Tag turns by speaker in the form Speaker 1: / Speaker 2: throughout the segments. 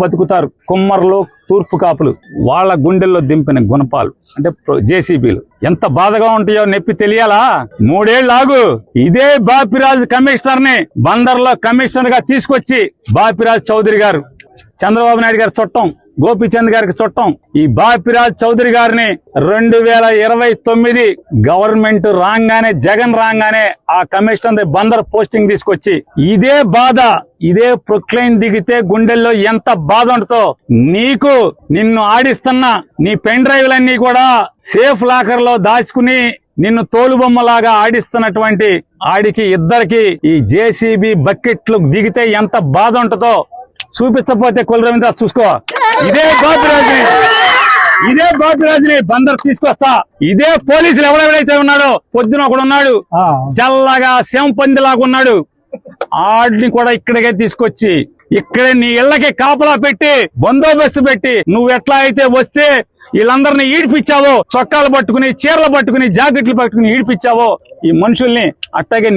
Speaker 1: బతుకుతారు కుమ్మర్లు తూర్పు కాపులు వాళ్ళ గుండెల్లో దింపిన గుణపాలు అంటే జేసీబీలు ఎంత బాధగా ఉంటాయో నొప్పి తెలియాలా 3 ఏళ్ళు ఆగు ఇదే బాపిరాజు కమిషనర్ ని బందర్లో కమిషనర్ గా తీసుకొచ్చి బాపిరాజు చౌదరి గారు చంద్రబాబు నాయుడు గారి చుట్టం గోపీచంద్ గారికి చుట్టం ఈ బాపిరాజ్ చౌదరి గారిని 2029 గవర్నమెంట్ రాగానే జగన్ రాగానే ఆ కమిషనర్ బందర్ పోస్టింగ్ తీసుకొచ్చి ఇదే బాధ ఇదే ప్రొక్లైన్ దిగితే గుండెల్లో ఎంత బాధ ఉంటుందో నిన్ను ఆడిస్తున్న నీ పెన్ డ్రైవ్లన్నీ కూడా సేఫ్ లాకర్ లో దాచుకుని నిన్ను తోలుబొమ్మలాగా ఆడిస్తున్నటువంటి ఆడికి ఇద్దరికి ఈ జేసీబీ బకెట్లు దిగితే ఎంత బాధ ఉంటుందో చూపించకపోతే కొల్లు రవీంద్ర చూసుకో ఇదే బాపిరాజుని బందర్ తీసుకొస్తా ఇదే పోలీసులు ఎవరెవరైతే ఉన్నాడో పొద్దున ఒకడు ఉన్నాడు చల్లగా శంపందిలాగా ఉన్నాడు ఆడిని కూడా ఇక్కడికే తీసుకొచ్చి ఇక్కడే నీ ఇళ్లకి కాపలా పెట్టి బందోబస్తు పెట్టి నువ్వు ఎట్లా అయితే వస్తే వీళ్ళందరినీ ఈడిపించావో చొక్కాలు పట్టుకుని చీరలు పట్టుకుని జాకెట్లు పట్టుకుని ఈడిపించావో ఈ మనుషుల్ని అట్టాగే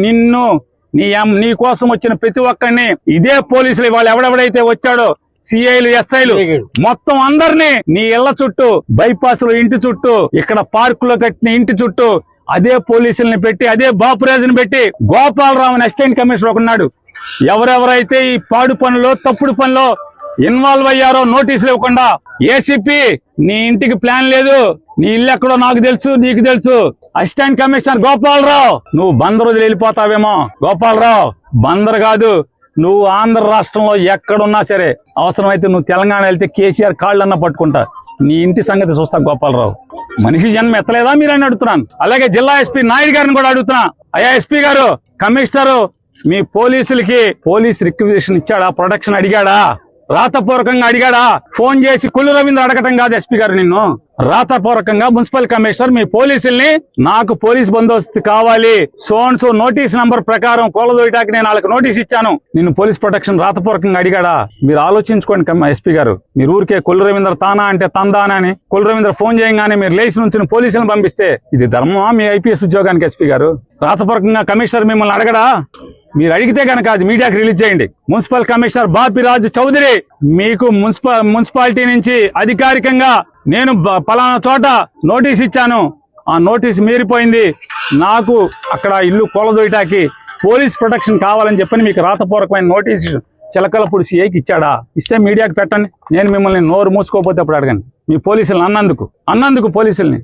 Speaker 1: నీ కోసం వచ్చిన ప్రతి ఒక్కరిని ఇదే పోలీసులు వాళ్ళు ఎవడెవడైతే వచ్చాడో సిఐలు ఎస్ఐలు మొత్తం అందరినీ నీ ఇళ్ల చుట్టూ బైపాస్ లో ఇంటి చుట్టూ ఇక్కడ పార్కులో కట్టిన ఇంటి చుట్టూ అదే పోలీసుల్ని పెట్టి అదే బాపురాజుని పెట్టి గోపాలరావు అసిస్టెంట్ కమిషనర్ ఒకన్నాడు ఎవరెవరైతే ఈ పాడు పనులు తప్పుడు పనులు ఇన్వాల్వ్ అయ్యారో నోటీసులు ఇవ్వకుండా ఏసీపీ నీ ఇంటికి ప్లాన్ లేదు నీ ఇల్లు ఎక్కడో నాకు తెలుసు నీకు తెలుసు అసిస్టెంట్ కమిషనర్ గోపాలరావు నువ్వు బందర్ వదిలి వెళ్ళిపోతావేమో గోపాలరావు బందర్ కాదు నువ్వు ఆంధ్ర రాష్ట్రంలో ఎక్కడున్నా సరే అవసరమైతే నువ్వు తెలంగాణ వెళ్తే కేసీఆర్ కాళ్ళన్నా పట్టుకుంటా నీ ఇంటి సంగతి చూస్తా గోపాలరావు మనిషి జన్మ ఎత్తలేదా మీరని అడుగుతున్నాను అలాగే జిల్లా ఎస్పీ నాయుడు గారిని కూడా అడుగుతున్నా అయ్యా ఎస్పీ గారు కమిషనరు మీ పోలీసులకి పోలీస్ రిక్విజిషన్ ఇచ్చాడా ప్రొటెక్షన్ అడిగాడా రాతపూర్వకంగా అడిగాడా ఫోన్ చేసి కొల్లు రవీంద్ర అడగటం కాదు ఎస్పీ గారు నిన్ను రాతపూర్వకంగా మున్సిపల్ కమిషనర్ మీ పోలీసుల్ని నాకు పోలీస్ బందోబస్తు కావాలి సోన్స్ నోటీస్ నంబర్ ప్రకారం కోలదోయటానికి నేను వాళ్ళకి నోటీస్ ఇచ్చాను నిన్ను పోలీస్ ప్రొటెక్షన్ రాతపూర్వకంగా అడిగాడా మీరు ఆలోచించుకోండి ఎస్పీ గారు మీరు ఊరికే కొల్లు రవీంద్ర తానా అంటే తందానా అని కొల్లు రవీంద్ర ఫోన్ చేయగానే మీరు లేచి నుంచి పోలీసులను పంపిస్తే ఇది ధర్మమా మీ ఐపీఎస్ ఉద్యోగానికి ఎస్పీ గారు రాతపూర్వకంగా కమిషనర్ మిమ్మల్ని అడగడా మీరు అడిగితే కనుక అది మీడియాకి రిలీజ్ చేయండి మున్సిపల్ కమిషనర్ బాపిరాజు చౌదరి మీకు మున్సిపాలిటీ నుంచి అధికారికంగా నేను పలానా చోట నోటీస్ ఇచ్చాను ఆ నోటీస్ మీరిపోయింది నాకు అక్కడ ఇల్లు కూలదోయటానికి పోలీస్ ప్రొటెక్షన్ కావాలని చెప్పని మీకు రాతపూర్వకమైన నోటీస్ చిలకలపూడి సిఐకి ఇచ్చాడా ఇస్తే మీడియాకి పెట్టండి నేను మిమ్మల్ని నోరు మూసుకోకపోతే అప్పుడు అడగండి మీ పోలీసులు అన్నందుకు పోలీసుల్ని